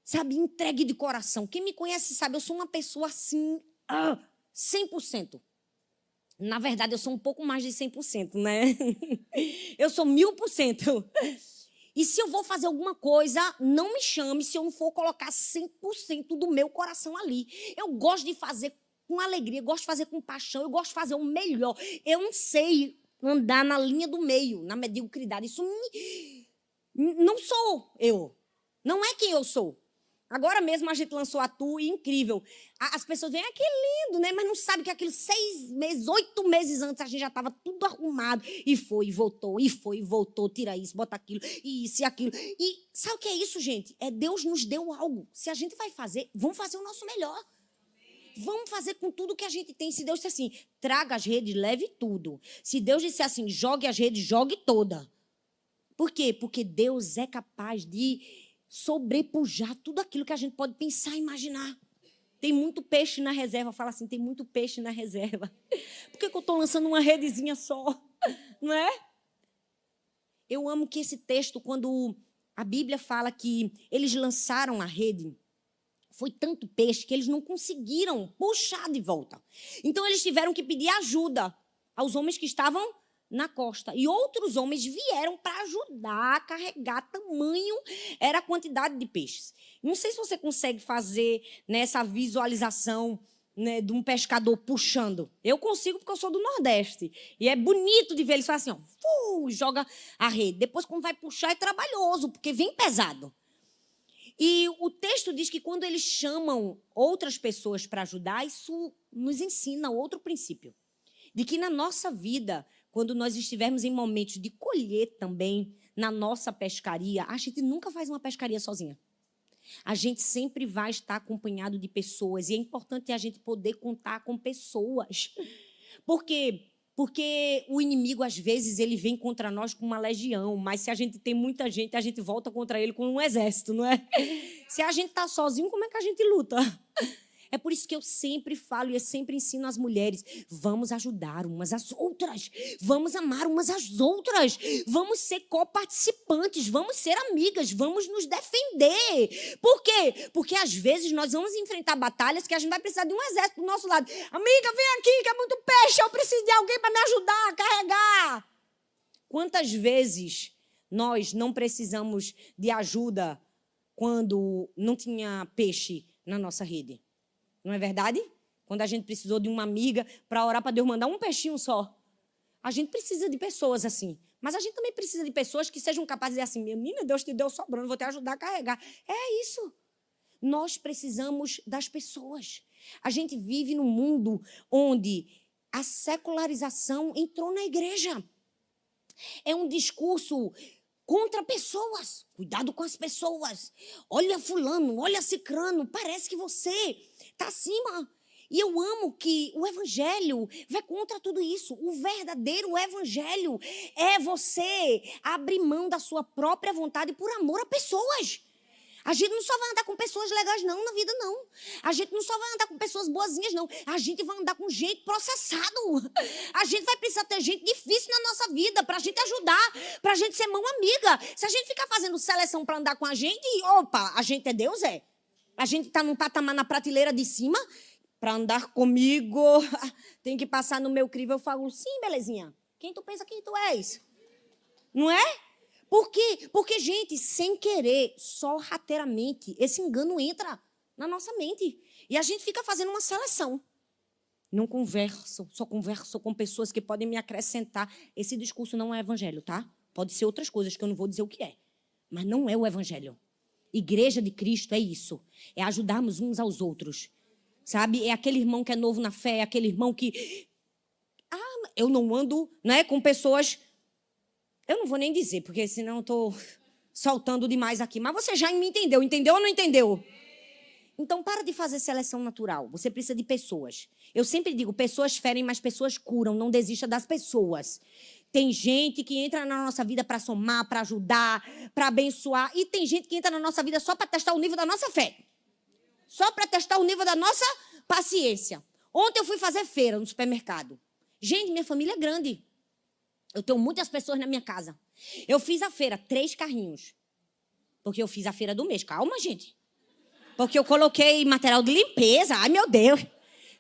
Sabe, entregue de coração. Quem me conhece sabe, eu sou uma pessoa assim, 100%. Na verdade, eu sou um pouco mais de 100%, né? Eu sou 1000%. E se eu vou fazer alguma coisa, não me chame se eu não for colocar 100% do meu coração ali. Eu gosto de fazer com alegria, eu gosto de fazer com paixão, eu gosto de fazer o melhor. Eu não sei andar na linha do meio, na mediocridade. Isso não sou eu. Não é quem eu sou. Agora mesmo a gente lançou a tour e incrível. As pessoas veem, que lindo, né? Mas não sabem que aquilo 6 meses, 8 meses antes a gente já estava tudo arrumado. E foi, e voltou, tira isso, bota aquilo, e isso e aquilo. E sabe o que é isso, gente? Deus nos deu algo. Se a gente vai fazer, vamos fazer o nosso melhor. Vamos fazer com tudo que a gente tem. Se Deus disser assim, traga as redes, leve tudo. Se Deus disser assim, jogue as redes, jogue toda. Por quê? Porque Deus é capaz de sobrepujar tudo aquilo que a gente pode pensar e imaginar. Tem muito peixe na reserva. Fala assim, tem muito peixe na reserva. Por que eu estou lançando uma redezinha só? Não é? Eu amo que esse texto, quando a Bíblia fala que eles lançaram a rede, foi tanto peixe que eles não conseguiram puxar de volta. Então, eles tiveram que pedir ajuda aos homens que estavam na costa. E outros homens vieram para ajudar a carregar, tamanho era a quantidade de peixes. Não sei se você consegue fazer nessa visualização, né, de um pescador puxando. Eu consigo porque eu sou do Nordeste. E é bonito de ver eles assim, joga a rede. Depois, quando vai puxar, é trabalhoso, porque vem pesado. E o texto diz que quando eles chamam outras pessoas para ajudar, isso nos ensina outro princípio. De que na nossa vida, quando nós estivermos em momentos de colher também na nossa pescaria, a gente nunca faz uma pescaria sozinha. A gente sempre vai estar acompanhado de pessoas. E é importante a gente poder contar com pessoas. Por quê? Porque o inimigo, às vezes, ele vem contra nós com uma legião. Mas se a gente tem muita gente, a gente volta contra ele com um exército, não é? Se a gente está sozinho, como é que a gente luta? É por isso que eu sempre falo e eu sempre ensino às mulheres, vamos ajudar umas às outras, vamos amar umas às outras, vamos ser coparticipantes, vamos ser amigas, vamos nos defender. Por quê? Porque às vezes nós vamos enfrentar batalhas que a gente vai precisar de um exército do nosso lado. Amiga, vem aqui que é muito peixe, eu preciso de alguém para me ajudar a carregar. Quantas vezes nós não precisamos de ajuda quando não tinha peixe na nossa rede? Não é verdade? Quando a gente precisou de uma amiga para orar para Deus mandar um peixinho só. A gente precisa de pessoas assim. Mas a gente também precisa de pessoas que sejam capazes de dizer assim, menina, Deus te deu sobrando, vou te ajudar a carregar. É isso. Nós precisamos das pessoas. A gente vive num mundo onde a secularização entrou na igreja. É um discurso contra pessoas. Cuidado com as pessoas. Olha fulano, olha cicrano, parece que você está acima. E eu amo que o evangelho vai contra tudo isso. O verdadeiro evangelho é você abrir mão da sua própria vontade por amor a pessoas. A gente não só vai andar com pessoas legais, não, na vida, não. A gente não só vai andar com pessoas boazinhas, não. A gente vai andar com gente processado. A gente vai precisar ter gente difícil na nossa vida para a gente ajudar, para a gente ser mão amiga. Se a gente ficar fazendo seleção para andar com a gente, opa, a gente é Deus, é. A gente está num patamar na prateleira de cima, para andar comigo, tem que passar no meu crivo. Eu falo, sim, belezinha. Quem tu pensa que tu és? Não é? Por quê? Porque, gente, sem querer, sorrateiramente, esse engano entra na nossa mente. E a gente fica fazendo uma seleção. Não converso, só converso com pessoas que podem me acrescentar. Esse discurso não é evangelho, tá? Pode ser outras coisas que eu não vou dizer o que é. Mas não é o evangelho. Igreja de Cristo é isso. É ajudarmos uns aos outros. Sabe? É aquele irmão que é novo na fé, é aquele irmão que... eu não ando, né, com pessoas... Eu não vou nem dizer, porque senão eu estou soltando demais aqui. Mas você já me entendeu. Entendeu ou não entendeu? Então, para de fazer seleção natural. Você precisa de pessoas. Eu sempre digo, pessoas ferem, mas pessoas curam. Não desista das pessoas. Tem gente que entra na nossa vida para somar, para ajudar, para abençoar. E tem gente que entra na nossa vida só para testar o nível da nossa fé. Só para testar o nível da nossa paciência. Ontem eu fui fazer feira no supermercado. Gente, minha família é grande. Eu tenho muitas pessoas na minha casa. Eu fiz a feira, 3 carrinhos. Porque eu fiz a feira do mês. Calma, gente. Porque eu coloquei material de limpeza. Ai, meu Deus.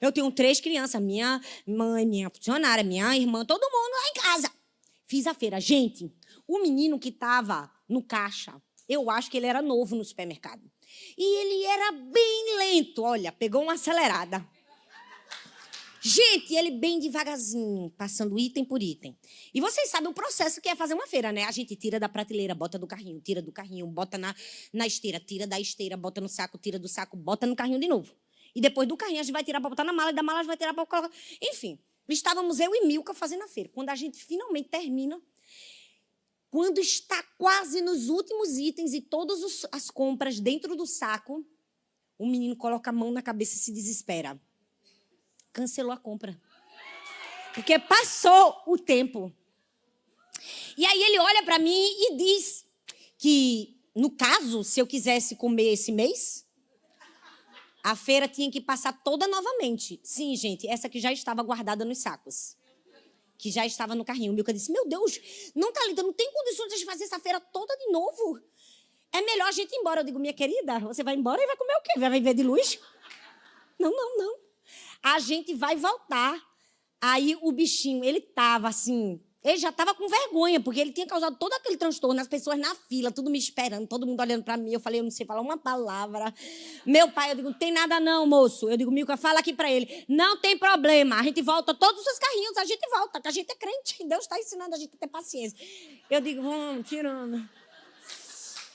Eu tenho 3 crianças, minha mãe, minha funcionária, minha irmã, todo mundo lá em casa. Fiz a feira. Gente, o menino que estava no caixa, eu acho que ele era novo no supermercado. E ele era bem lento, olha, pegou uma acelerada. Gente, ele bem devagarzinho, passando item por item. E vocês sabem o processo que é fazer uma feira, né? A gente tira da prateleira, bota do carrinho, tira do carrinho, bota na esteira, tira da esteira, bota no saco, tira do saco, bota no carrinho de novo. E depois do carrinho a gente vai tirar para botar na mala, e da mala a gente vai tirar para colocar. Enfim, estávamos eu e Milka fazendo a feira. Quando a gente finalmente termina, quando está quase nos últimos itens e todas as compras dentro do saco, o menino coloca a mão na cabeça e se desespera. Cancelou a compra. Porque passou o tempo. E aí ele olha para mim e diz que, no caso, se eu quisesse comer esse mês, a feira tinha que passar toda novamente. Sim, gente, essa que já estava guardada nos sacos. Que já estava no carrinho. O Milka disse, meu Deus, não, Thalita, não tem condições de fazer essa feira toda de novo. É melhor a gente ir embora. Eu digo, minha querida, você vai embora e vai comer o quê? Vai viver de luz? Não. A gente vai voltar. Aí o bichinho, ele estava assim, ele já estava com vergonha, porque ele tinha causado todo aquele transtorno, as pessoas na fila, tudo me esperando, todo mundo olhando para mim. Eu falei, eu não sei falar uma palavra. Meu pai, eu digo, não tem nada não, moço. Eu digo, Milka, fala aqui para ele. Não tem problema, a gente volta, todos os carrinhos, a gente volta, que a gente é crente. Deus está ensinando a gente a ter paciência. Eu digo, vamos, tirando.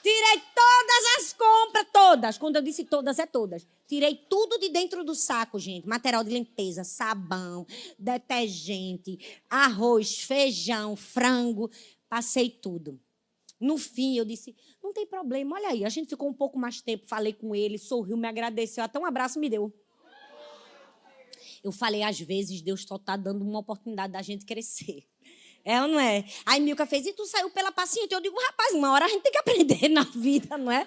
Tirei todas as compras, todas. Quando eu disse todas, é todas. Tirei tudo de dentro do saco, gente. Material de limpeza, sabão, detergente, arroz, feijão, frango. Passei tudo. No fim, eu disse, não tem problema, olha aí. A gente ficou um pouco mais tempo, falei com ele, sorriu, me agradeceu, até um abraço me deu. Eu falei, às vezes, Deus só está dando uma oportunidade da gente crescer. É ou não é? Aí Milka fez, e tu saiu pela paciente? Eu digo, rapaz, uma hora a gente tem que aprender na vida, não é?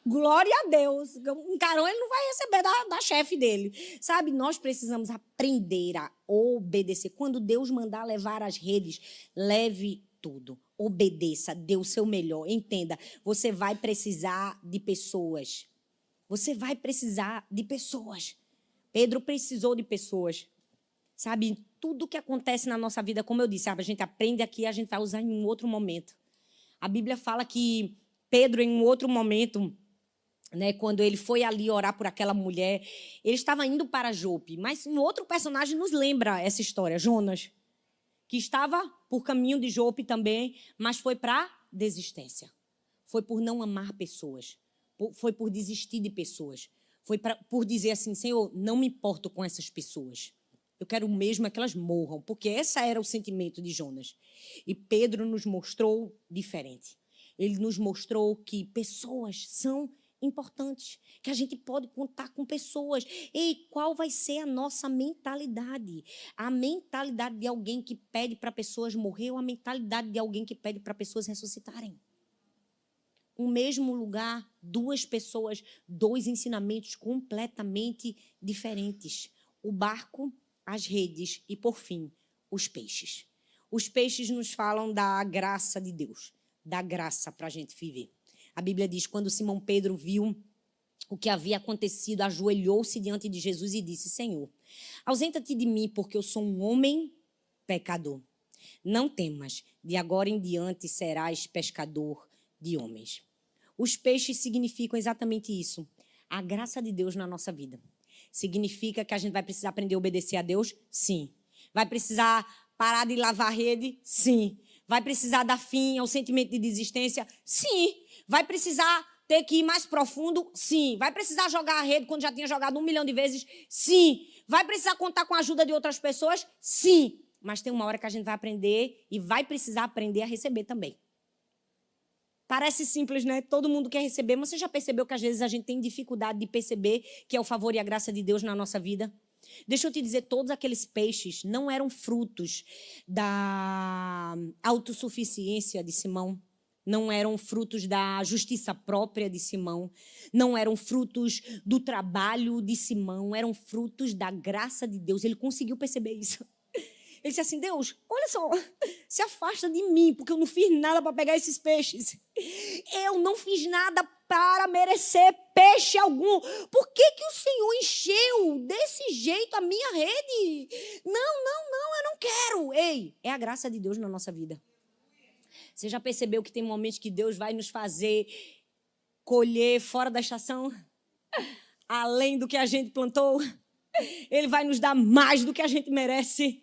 Glória a Deus. Um carão ele não vai receber da chefe dele. Sabe, nós precisamos aprender a obedecer. Quando Deus mandar levar as redes, leve tudo. Obedeça, dê o seu melhor. Entenda, você vai precisar de pessoas. Você vai precisar de pessoas. Pedro precisou de pessoas. Sabe, tudo que acontece na nossa vida, como eu disse, sabe, a gente aprende aqui e a gente vai usar em um outro momento. A Bíblia fala que Pedro, em um outro momento, né, quando ele foi ali orar por aquela mulher, ele estava indo para Jope, mas um outro personagem nos lembra essa história, Jonas, que estava por caminho de Jope também, mas foi para desistência. Foi por não amar pessoas, foi por desistir de pessoas, foi por dizer assim, Senhor, não me importo com essas pessoas. Eu quero mesmo é que elas morram, porque esse era o sentimento de Jonas. E Pedro nos mostrou diferente. Ele nos mostrou que pessoas são importantes, que a gente pode contar com pessoas. E qual vai ser a nossa mentalidade? A mentalidade de alguém que pede para pessoas morrer ou a mentalidade de alguém que pede para pessoas ressuscitarem? O mesmo lugar, 2 pessoas, 2 ensinamentos completamente diferentes. O barco, as redes e, por fim, os peixes. Os peixes nos falam da graça de Deus, da graça para a gente viver. A Bíblia diz, quando Simão Pedro viu o que havia acontecido, ajoelhou-se diante de Jesus e disse, Senhor, ausenta-te de mim, porque eu sou um homem pecador. Não temas, de agora em diante serás pescador de homens. Os peixes significam exatamente isso, a graça de Deus na nossa vida. Significa que a gente vai precisar aprender a obedecer a Deus? Sim. Vai precisar parar de lavar a rede? Sim. Vai precisar dar fim ao sentimento de desistência? Sim. Vai precisar ter que ir mais profundo? Sim. Vai precisar jogar a rede quando já tinha jogado 1 milhão de vezes? Sim. Vai precisar contar com a ajuda de outras pessoas? Sim. Mas tem uma hora que a gente vai aprender e vai precisar aprender a receber também. Parece simples, né? Todo mundo quer receber, mas você já percebeu que às vezes a gente tem dificuldade de perceber que é o favor e a graça de Deus na nossa vida? Deixa eu te dizer, todos aqueles peixes não eram frutos da autossuficiência de Simão, não eram frutos da justiça própria de Simão, não eram frutos do trabalho de Simão, eram frutos da graça de Deus. Ele conseguiu perceber isso. Ele disse assim, Deus, olha só, se afasta de mim, porque eu não fiz nada para pegar esses peixes. Eu não fiz nada para merecer peixe algum. Por que o Senhor encheu desse jeito a minha rede? Não, eu não quero. Ei, é a graça de Deus na nossa vida. Você já percebeu que tem momentos que Deus vai nos fazer colher fora da estação? Além do que a gente plantou? Ele vai nos dar mais do que a gente merece.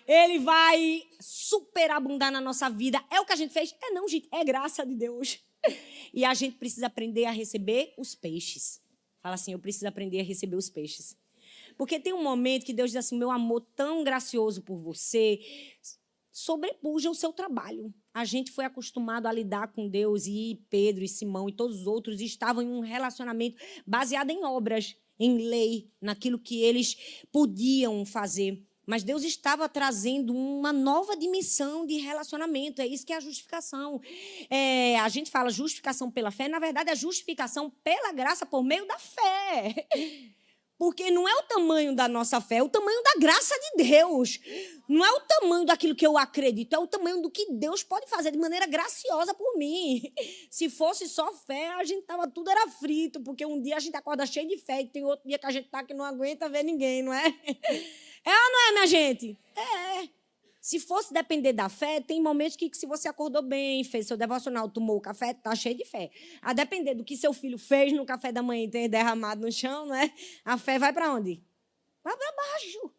Ele vai superabundar na nossa vida. É o que a gente fez? Não, gente, é graça de Deus. E a gente precisa aprender a receber os peixes. Fala assim, eu preciso aprender a receber os peixes. Porque tem um momento que Deus diz assim, meu amor tão gracioso por você sobrepuja o seu trabalho. A gente foi acostumado a lidar com Deus e Pedro e Simão e todos os outros estavam em um relacionamento baseado em obras, em lei, naquilo que eles podiam fazer. Mas Deus estava trazendo uma nova dimensão de relacionamento. É isso que é a justificação. A gente fala justificação pela fé, na verdade é justificação pela graça por meio da fé. Porque não é o tamanho da nossa fé, é o tamanho da graça de Deus. Não é o tamanho daquilo que eu acredito, é o tamanho do que Deus pode fazer de maneira graciosa por mim. Se fosse só fé, a gente tudo era frito, porque um dia a gente acorda cheio de fé e tem outro dia que a gente que não aguenta ver ninguém, não é? É ou não é, minha gente? É. Se fosse depender da fé, tem momentos que se você acordou bem, fez seu devocional, tomou o café, tá cheio de fé. A depender do que seu filho fez no café da manhã e tem derramado no chão, não é? A fé vai para onde? Vai para baixo.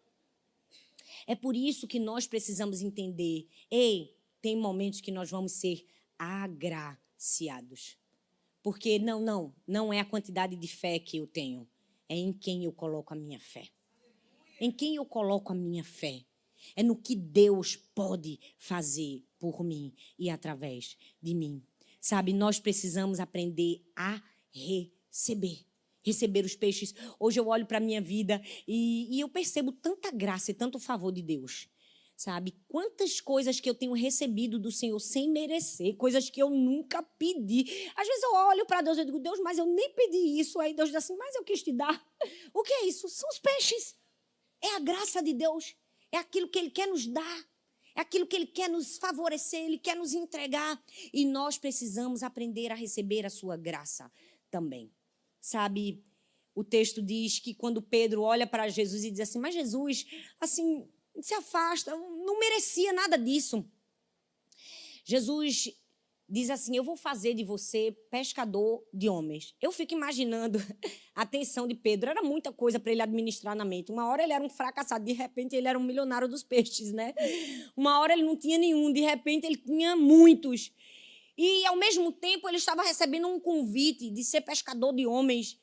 É por isso que nós precisamos entender. Tem momentos que nós vamos ser agraciados. Porque não é a quantidade de fé que eu tenho. É em quem eu coloco a minha fé. Em quem eu coloco a minha fé. É no que Deus pode fazer por mim e através de mim. Sabe, nós precisamos aprender a receber os peixes. Hoje eu olho para a minha vida e eu percebo tanta graça e tanto favor de Deus. Sabe, quantas coisas que eu tenho recebido do Senhor sem merecer, coisas que eu nunca pedi. Às vezes eu olho para Deus e digo, Deus, mas eu nem pedi isso. Aí Deus diz assim, mas eu quis te dar. O que é isso? São os peixes. É a graça de Deus. É aquilo que Ele quer nos dar. É aquilo que Ele quer nos favorecer. Ele quer nos entregar. E nós precisamos aprender a receber a sua graça também. Sabe, o texto diz que quando Pedro olha para Jesus e diz assim, mas Jesus, assim, se afasta, eu não merecia nada disso. Jesus diz assim, eu vou fazer de você pescador de homens. Eu fico imaginando a atenção de Pedro. Era muita coisa para ele administrar na mente. Uma hora ele era um fracassado, de repente ele era um milionário dos peixes, né? Uma hora ele não tinha nenhum, de repente ele tinha muitos. E, ao mesmo tempo, ele estava recebendo um convite de ser pescador de homens.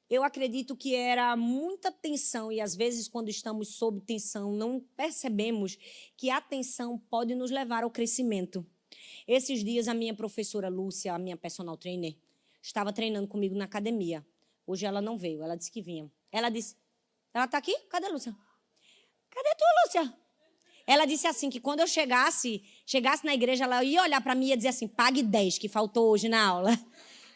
Eu acredito que era muita tensão e, às vezes, quando estamos sob tensão, não percebemos que a tensão pode nos levar ao crescimento. Esses dias, a minha professora Lúcia, a minha personal trainer, estava treinando comigo na academia. Hoje ela não veio, ela disse que vinha. Ela disse, ela está aqui? Cadê a Lúcia? Cadê tu, Lúcia? Ela disse assim, que quando eu chegasse na igreja, ela ia olhar para mim e ia dizer assim, pague 10, que faltou hoje na aula.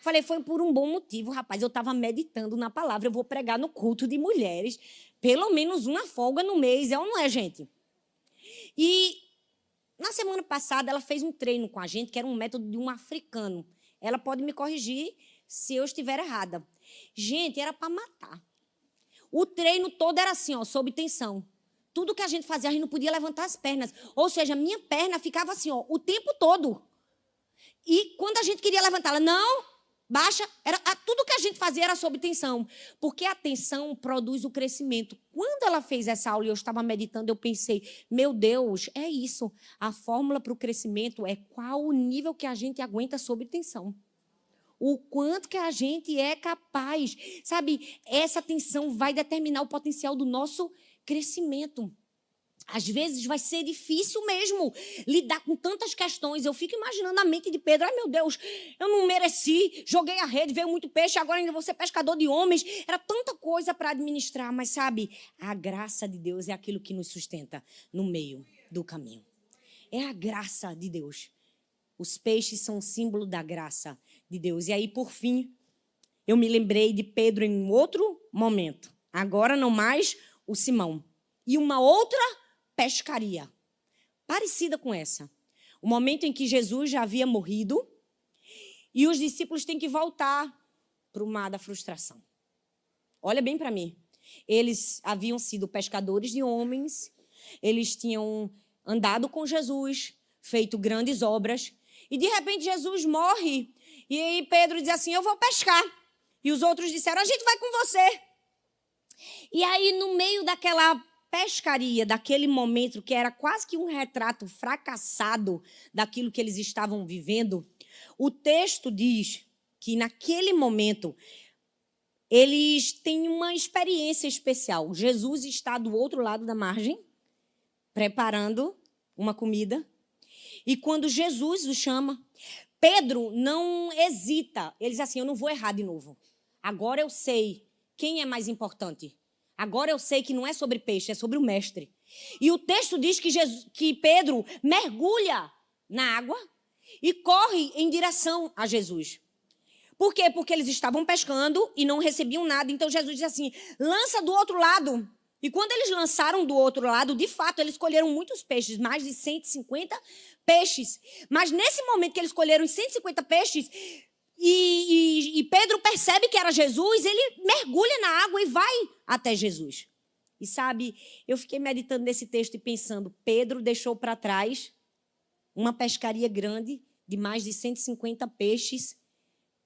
Falei, foi por um bom motivo, rapaz. Eu estava meditando na palavra, eu vou pregar no culto de mulheres, pelo menos uma folga no mês, é ou não é, gente? E na semana passada, ela fez um treino com a gente, que era um método de um africano. Ela pode me corrigir se eu estiver errada. Gente, era para matar. O treino todo era assim, ó, sob tensão. Tudo que a gente fazia, a gente não podia levantar as pernas. Ou seja, a minha perna ficava assim, ó, o tempo todo. E quando a gente queria levantá-la, não, baixa. Tudo que a gente fazia era sob tensão. Porque a tensão produz o crescimento. Quando ela fez essa aula e eu estava meditando, eu pensei, meu Deus, é isso. A fórmula para o crescimento é qual o nível que a gente aguenta sob tensão. O quanto que a gente é capaz. Sabe, essa tensão vai determinar o potencial do nosso crescimento. Às vezes vai ser difícil mesmo lidar com tantas questões. Eu fico imaginando a mente de Pedro. Ai, meu Deus, eu não mereci. Joguei a rede, veio muito peixe, agora ainda vou ser pescador de homens. Era tanta coisa para administrar. Mas, sabe, a graça de Deus é aquilo que nos sustenta no meio do caminho. É a graça de Deus. Os peixes são um símbolo da graça de Deus. E aí, por fim, eu me lembrei de Pedro em um outro momento. Agora não mais o Simão. E uma outra pescaria, parecida com essa. O momento em que Jesus já havia morrido E os discípulos têm que voltar para o mar da frustração. Olha bem para mim. Eles haviam sido pescadores de homens, eles tinham andado com Jesus, feito grandes obras, e de repente Jesus morre. E aí Pedro diz assim, eu vou pescar. E os outros disseram, a gente vai com você. E aí no meio daquela pescaria, daquele momento que era quase que um retrato fracassado daquilo que eles estavam vivendo, o texto diz que naquele momento eles têm uma experiência especial. Jesus está do outro lado da margem, preparando uma comida. E quando Jesus o chama, Pedro não hesita. Ele diz assim, eu não vou errar de novo. Agora eu sei quem é mais importante. Agora eu sei que não é sobre peixe, é sobre o mestre. E o texto diz que Pedro mergulha na água e corre em direção a Jesus. Por quê? Porque eles estavam pescando e não recebiam nada. Então Jesus diz assim, lança do outro lado. E quando eles lançaram do outro lado, de fato, eles colheram muitos peixes, mais de 150 peixes. Mas nesse momento que eles colheram 150 peixes, e Pedro percebe que era Jesus, ele mergulha na água e vai até Jesus. E sabe, eu fiquei meditando nesse texto e pensando, Pedro deixou para trás uma pescaria grande de mais de 150 peixes,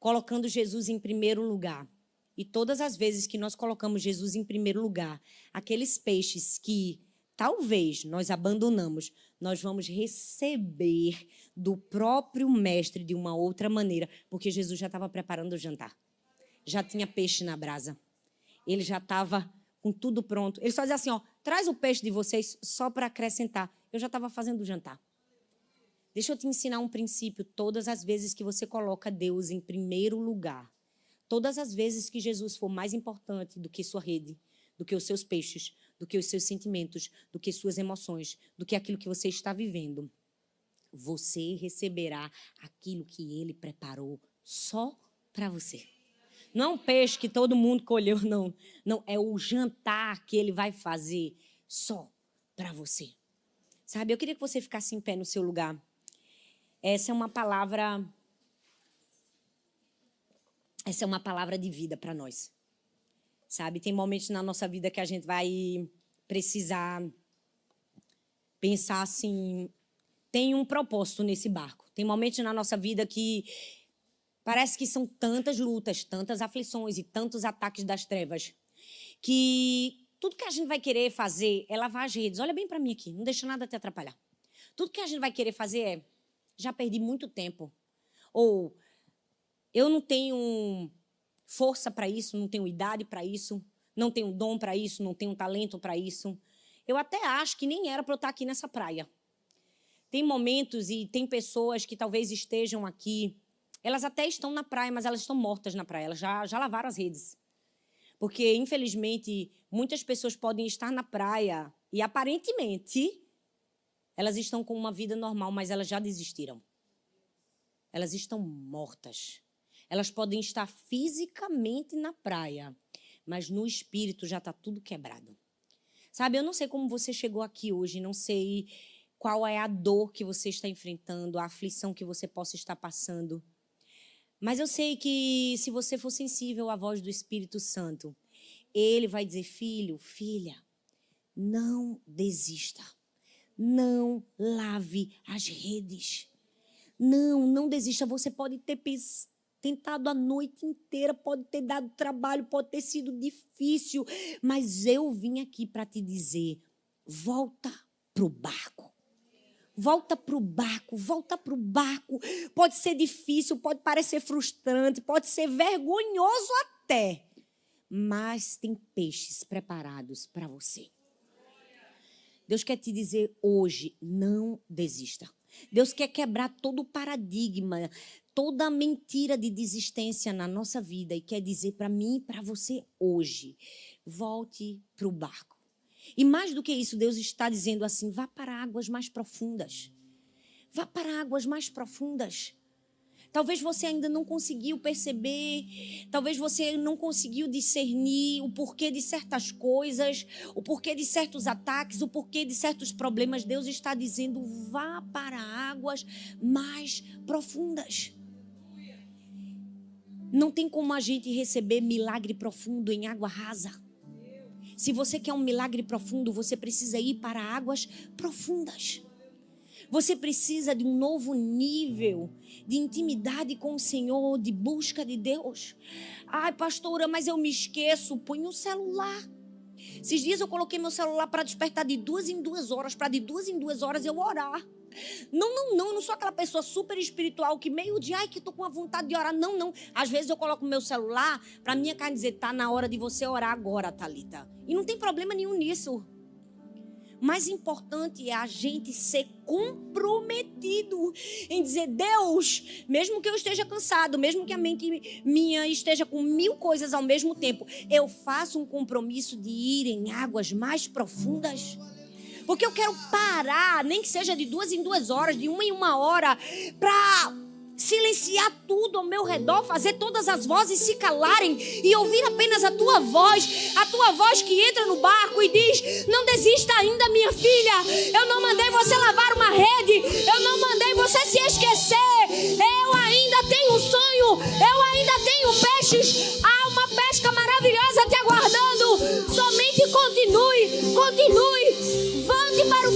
colocando Jesus em primeiro lugar. E todas as vezes que nós colocamos Jesus em primeiro lugar, aqueles peixes que talvez nós abandonamos, nós vamos receber do próprio mestre de uma outra maneira, porque Jesus já estava preparando o jantar. Já tinha peixe na brasa. Ele já estava com tudo pronto. Ele só dizia assim, ó, traz o peixe de vocês só para acrescentar. Eu já estava fazendo o jantar. Deixa eu te ensinar um princípio. Todas as vezes que você coloca Deus em primeiro lugar, todas as vezes que Jesus for mais importante do que sua rede, do que os seus peixes, do que os seus sentimentos, do que suas emoções, do que aquilo que você está vivendo, você receberá aquilo que Ele preparou só para você. Não é um peixe que todo mundo colheu, não. Não, é o jantar que Ele vai fazer só para você. Sabe, eu queria que você ficasse em pé no seu lugar. Essa é uma palavra de vida para nós. Sabe, tem momentos na nossa vida que a gente vai precisar pensar assim, tem um propósito nesse barco. Tem momentos na nossa vida que parece que são tantas lutas, tantas aflições e tantos ataques das trevas, que tudo que a gente vai querer fazer é lavar as redes. Olha bem para mim aqui, não deixa nada te atrapalhar. Tudo que a gente vai querer fazer é, já perdi muito tempo. Ou eu não tenho força para isso, não tenho idade para isso, não tenho dom para isso, não tenho talento para isso. Eu até acho que nem era para eu estar aqui nessa praia. Tem momentos e tem pessoas que talvez estejam aqui, elas até estão na praia, mas elas estão mortas na praia, elas já lavaram as redes. Porque, infelizmente, muitas pessoas podem estar na praia e, aparentemente, elas estão com uma vida normal, mas elas já desistiram. Elas estão mortas. Elas podem estar fisicamente na praia, mas no espírito já está tudo quebrado. Sabe, eu não sei como você chegou aqui hoje, não sei qual é a dor que você está enfrentando, a aflição que você possa estar passando. Mas eu sei que se você for sensível à voz do Espírito Santo, Ele vai dizer, filho, filha, não desista. Não lave as redes. Não desista. Você pode ter tentado a noite inteira, pode ter dado trabalho, pode ter sido difícil, mas eu vim aqui para te dizer, volta para o barco. Volta para o barco, volta para o barco. Pode ser difícil, pode parecer frustrante, pode ser vergonhoso até, mas tem peixes preparados para você. Deus quer te dizer hoje, não desista. Deus quer quebrar todo o paradigma, toda a mentira de desistência na nossa vida e quer dizer para mim e para você hoje, volte para o barco. E mais do que isso, Deus está dizendo assim, vá para águas mais profundas. Vá para águas mais profundas. Talvez você ainda não conseguiu perceber, talvez você não conseguiu discernir o porquê de certas coisas, o porquê de certos ataques, o porquê de certos problemas. Deus está dizendo, vá para águas mais profundas. Não tem como a gente receber milagre profundo em água rasa. Se você quer um milagre profundo, você precisa ir para águas profundas. Você precisa de um novo nível de intimidade com o Senhor, de busca de Deus. Ai, pastora, mas eu me esqueço. Põe o celular. Esses dias eu coloquei meu celular para despertar de 2 em 2 horas, para de 2 em 2 horas eu orar. Não sou aquela pessoa super espiritual que meio-dia, ai, que tô com a vontade de orar. Não. Às vezes eu coloco meu celular para minha carne dizer, tá na hora de você orar agora, Thalita. E não tem problema nenhum nisso. Mais importante é a gente ser comprometido em dizer, Deus, mesmo que eu esteja cansado, mesmo que a mente minha esteja com 1000 coisas ao mesmo tempo, eu faço um compromisso de ir em águas mais profundas. Porque eu quero parar, nem que seja de 2 em 2 horas, de 1 em 1 hora, para silenciar tudo ao meu redor, fazer todas as vozes se calarem e ouvir apenas a tua voz que entra no barco e diz, não desista ainda, minha filha, eu não mandei você lavar uma rede, eu não mandei você se esquecer, eu ainda tenho um sonho, eu ainda tenho peixes, há uma pesca maravilhosa te aguardando, somente continue, volte para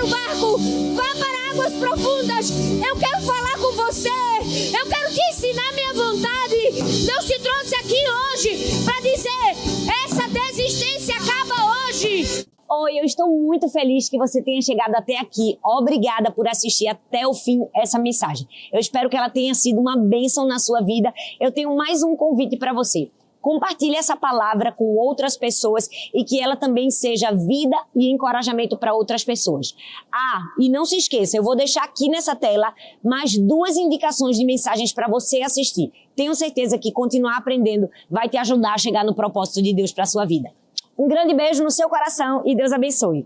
o barco, vá para águas profundas, eu quero falar com você, eu quero te ensinar minha vontade. Deus te trouxe aqui hoje para dizer, essa desistência acaba hoje. Oi, eu estou muito feliz que você tenha chegado até aqui. Obrigada por assistir até o fim essa mensagem. Eu espero que ela tenha sido uma bênção na sua vida. Eu tenho mais um convite para você. Compartilhe essa palavra com outras pessoas e que ela também seja vida e encorajamento para outras pessoas. E não se esqueça, eu vou deixar aqui nessa tela mais 2 indicações de mensagens para você assistir. Tenho certeza que continuar aprendendo vai te ajudar a chegar no propósito de Deus para a sua vida. Um grande beijo no seu coração e Deus abençoe.